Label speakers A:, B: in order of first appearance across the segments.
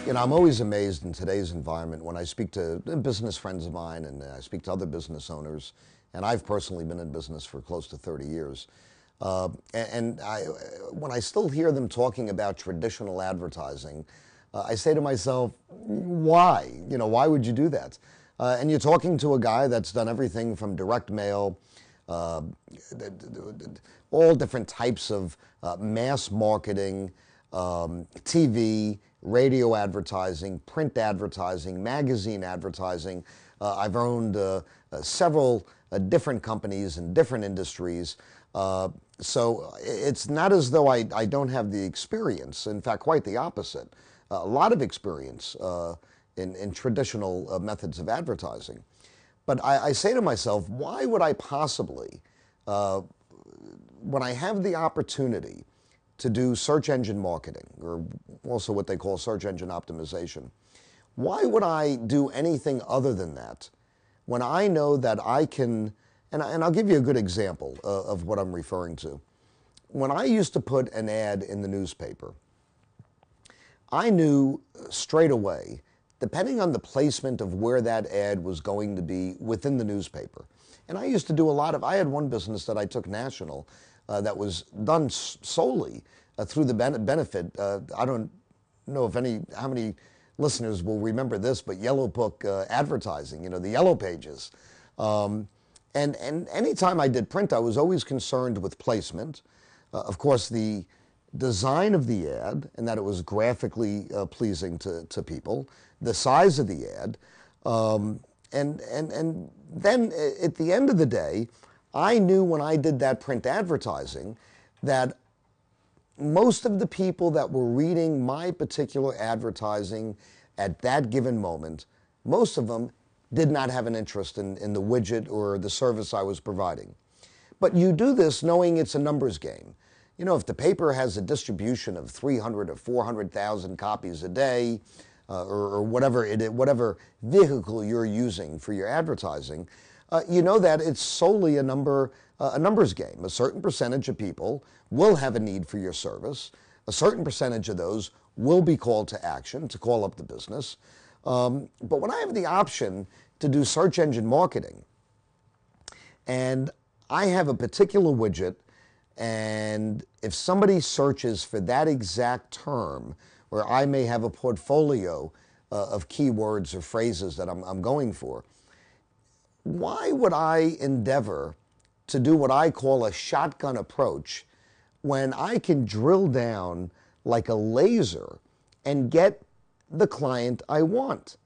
A: I'm always amazed in today's environment when I speak to business friends of mine and I speak to other business owners, and I've personally been in business for close to 30 years. When I still hear them talking about traditional advertising, I say to myself, why? Why would you do that? And you're talking to a guy that's done everything from direct mail, all different types of mass marketing, TV, radio advertising, print advertising, magazine advertising. I've owned several different companies in different industries. So it's not as though I don't have the experience. In fact, quite the opposite. A lot of experience in traditional methods of advertising. But I say to myself, why would I possibly, when I have the opportunity to do search engine marketing, or also what they call search engine optimization, why would I do anything other than that when I know that I can, and I'll give you a good example of what I'm referring to. When I used to put an ad in the newspaper, I knew straight away, depending on the placement of where that ad was going to be within the newspaper. And I used to do I had one business that I took national that was done solely through the benefit. I don't know how many listeners will remember this, but Yellow Book advertising, the yellow pages. And anytime I did print, I was always concerned with placement. Of course, the design of the ad, and that it was graphically pleasing to people, the size of the ad, and then at the end of the day, I knew when I did that print advertising that most of the people that were reading my particular advertising at that given moment, most of them did not have an interest in the widget or the service I was providing. But you do this knowing it's a numbers game. If the paper has a distribution of 300 or 400,000 copies a day, or whatever vehicle you're using for your advertising, you know that it's solely a numbers game. A certain percentage of people will have a need for your service. A certain percentage of those will be called to action to call up the business. But when I have the option to do search engine marketing, and I have a particular widget, and if somebody searches for that exact term, where I may have a portfolio of keywords or phrases that I'm going for, why would I endeavor to do what I call a shotgun approach when I can drill down like a laser and get the client I want?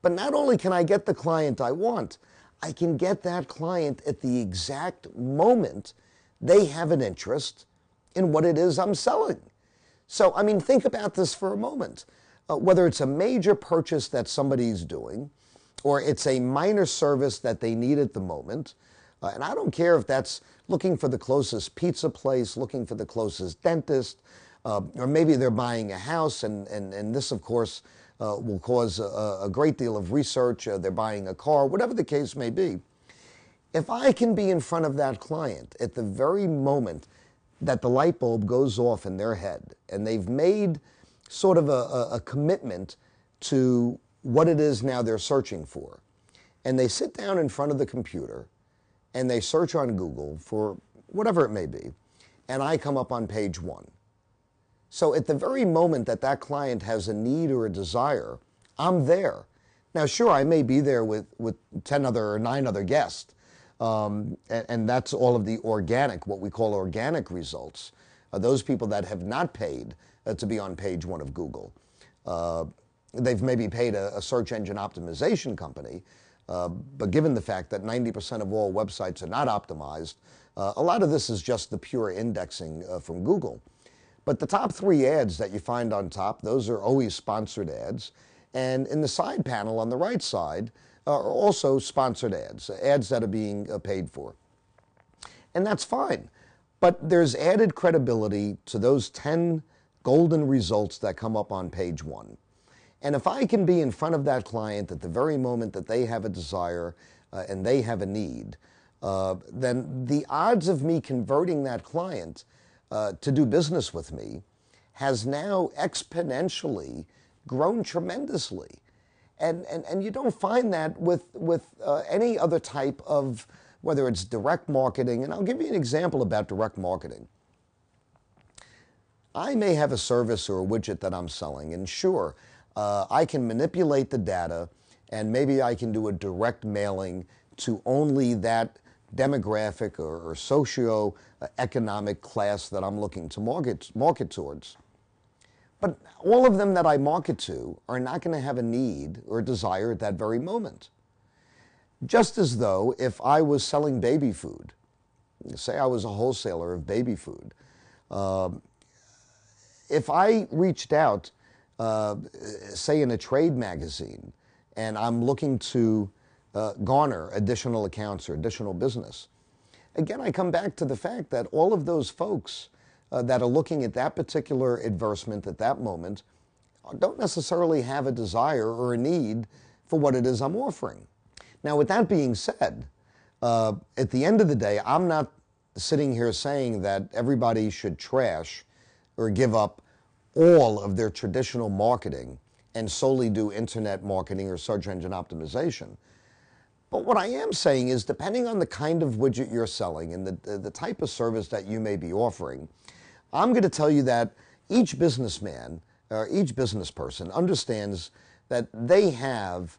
A: But not only can I get the client I want, I can get that client at the exact moment they have an interest in what it is I'm selling. So, think about this for a moment. Whether it's a major purchase that somebody's doing, or it's a minor service that they need at the moment, and I don't care if that's looking for the closest pizza place, looking for the closest dentist, or maybe they're buying a house, and this, of course, will cause a great deal of research. They're buying a car, whatever the case may be. If I can be in front of that client at the very moment that the light bulb goes off in their head, and they've made sort of a commitment to what it is now they're searching for, and they sit down in front of the computer and they search on Google for whatever it may be, and I come up on page 1. So at the very moment that that client has a need or a desire, I'm there. Now, sure, I may be there with 10 other or 9 other guests, and that's all of the organic, what we call organic results, those people that have not paid to be on page 1 of Google. They've maybe paid a search engine optimization company, but given the fact that 90% of all websites are not optimized, a lot of this is just the pure indexing from Google. But the top 3 ads that you find on top, those are always sponsored ads. And in the side panel on the right side are also sponsored ads, ads that are being paid for. And that's fine. But there's added credibility to those 10 golden results that come up on page 1. And if I can be in front of that client at the very moment that they have a desire and they have a need, then the odds of me converting that client to do business with me has now exponentially grown tremendously. And you don't find that with any other type of, whether it's direct marketing. And I'll give you an example about direct marketing. I may have a service or a widget that I'm selling, and sure, I can manipulate the data, and maybe I can do a direct mailing to only that demographic or socio-economic class that I'm looking to market towards. But all of them that I market to are not going to have a need or a desire at that very moment. Just as though if I was selling baby food, say I was a wholesaler of baby food, if I reached out, say in a trade magazine, and I'm looking to garner additional accounts or additional business, again, I come back to the fact that all of those folks that are looking at that particular advertisement at that moment don't necessarily have a desire or a need for what it is I'm offering. Now, with that being said, at the end of the day, I'm not sitting here saying that everybody should trash or give up all of their traditional marketing and solely do internet marketing or search engine optimization. But what I am saying is, depending on the kind of widget you're selling and the type of service that you may be offering, I'm going to tell you that each businessman or each business person understands that they have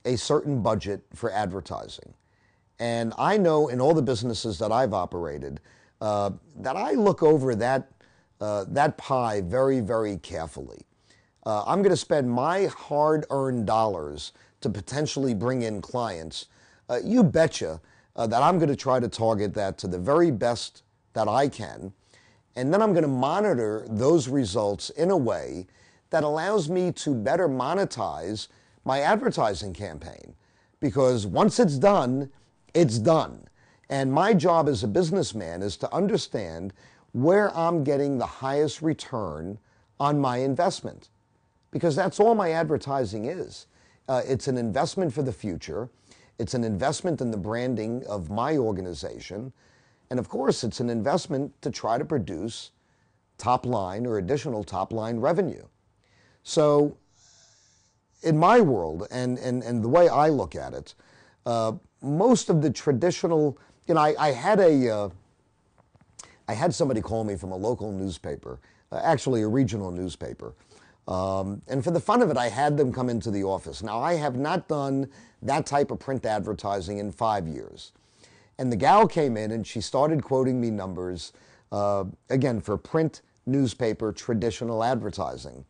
A: a certain budget for advertising. And I know in all the businesses that I've operated that I look over that pie very, very carefully. I'm going to spend my hard-earned dollars to potentially bring in clients. You betcha that I'm going to try to target that to the very best that I can. And then I'm going to monitor those results in a way that allows me to better monetize my advertising campaign. Because once it's done, it's done. And my job as a businessman is to understand where I'm getting the highest return on my investment. Because that's all my advertising is. It's an investment for the future. It's an investment in the branding of my organization. And of course, it's an investment to try to produce top line or additional top line revenue. So in my world and the way I look at it, most of the traditional, I had somebody call me from a local newspaper, actually a regional newspaper. And for the fun of it, I had them come into the office. Now, I have not done that type of print advertising in 5 years. And the gal came in and she started quoting me numbers, again, for print newspaper traditional advertising.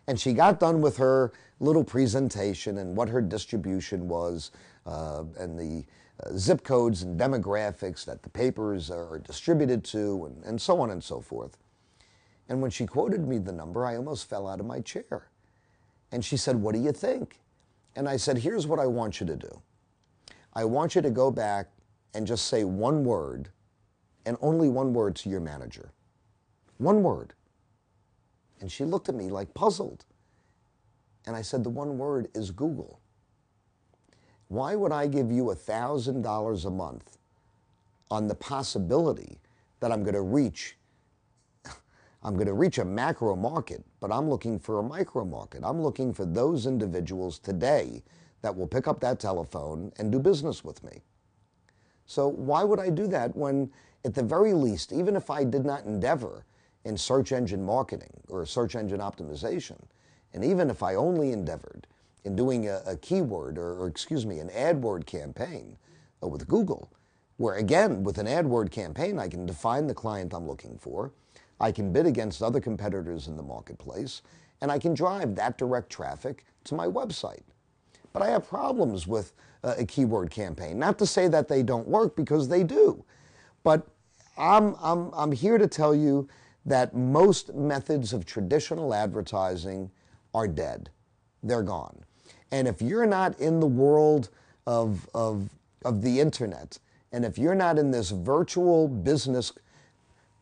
A: And she got done with her little presentation and what her distribution was, and the zip codes and demographics that the papers are distributed to, and so on and so forth. And when she quoted me the number, I almost fell out of my chair. And she said, "What do you think?" And I said, "Here's what I want you to do. I want you to go back and just say one word, and only one word, to your manager. One word." And she looked at me like puzzled. And I said, "The one word is Google. Why would I give you $1,000 a month on the possibility that I'm going to reach a macro market, but I'm looking for a micro market. I'm looking for those individuals today that will pick up that telephone and do business with me. So why would I do that when, at the very least, even if I did not endeavor in search engine marketing or search engine optimization, and even if I only endeavored in doing a keyword or an AdWord campaign with Google, where again, with an AdWord campaign, I can define the client I'm looking for, I can bid against other competitors in the marketplace, and I can drive that direct traffic to my website. But I have problems with a keyword campaign. Not to say that they don't work, because they do. But I'm here to tell you that most methods of traditional advertising are dead. They're gone. And if you're not in the world of the internet, and if you're not in this virtual business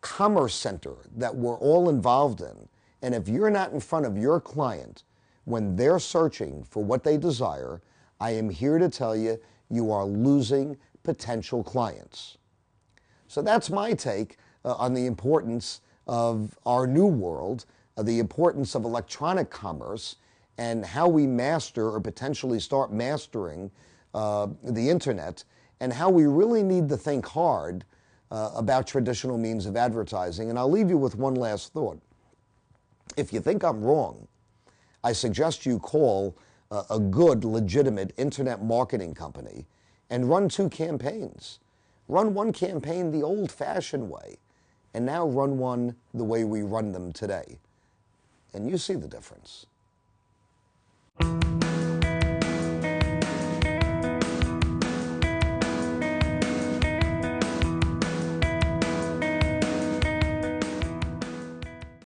A: commerce center that we're all involved in, and if you're not in front of your client when they're searching for what they desire, I am here to tell you, you are losing potential clients. So that's my take on the importance of our new world, the importance of electronic commerce, and how we master or potentially start mastering the internet, and how we really need to think hard about traditional means of advertising. And I'll leave you with one last thought. If you think I'm wrong, I suggest you call a good, legitimate internet marketing company and run 2 campaigns. Run one campaign the old-fashioned way, and now run one the way we run them today. And you see the difference.